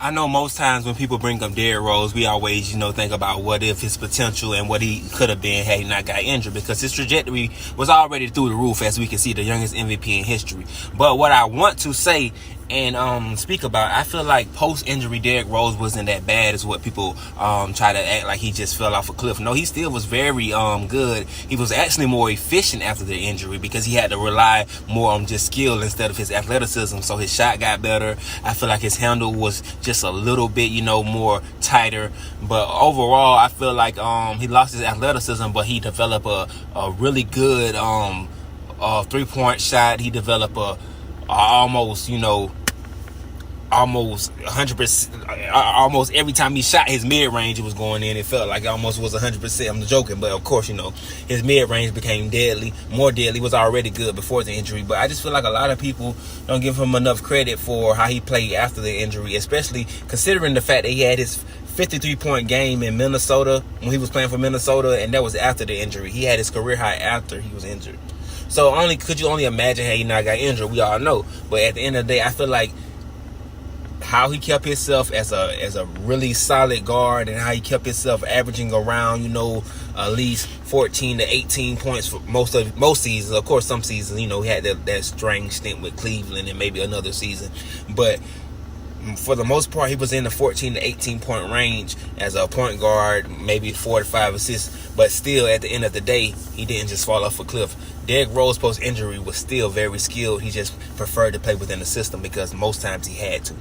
I know most times when people bring up Derrick Rose, we always, think about what if his potential and what he could have been had he not got injured, because his trajectory was already through the roof, as we can see, the youngest MVP in history. But what I want to say and speak about, I feel like post-injury Derrick Rose wasn't that bad as what people try to act like he just fell off a cliff. No, he still was very good. He was actually more efficient after the injury because he had to rely more on just skill instead of his athleticism. So his shot got better. I feel like his handle was just a little bit, more tighter. But overall, I feel like he lost his athleticism, but he developed a really good three-point shot. He developed almost 100%. Almost every time he shot his mid-range, it was going in. It felt like it almost was 100%. I'm joking, but of course, his mid-range became deadly, more deadly. Was already good before the injury, but I just feel like a lot of people don't give him enough credit for how he played after the injury, especially considering the fact that he had his 53-point game in Minnesota when he was playing for Minnesota, and that was after the injury. He had his career high after he was injured. So could you only imagine how he not got injured? We all know, but at the end of the day, I feel like how he kept himself as a really solid guard, and how he kept himself averaging around, at least 14 to 18 points for most seasons. Of course, some seasons, he had that strange stint with Cleveland and maybe another season. But for the most part, he was in the 14 to 18 point range as a point guard, maybe 4 to 5 assists. But still, at the end of the day, he didn't just fall off a cliff. Derrick Rose post injury was still very skilled. He just preferred to play within the system because most times he had to.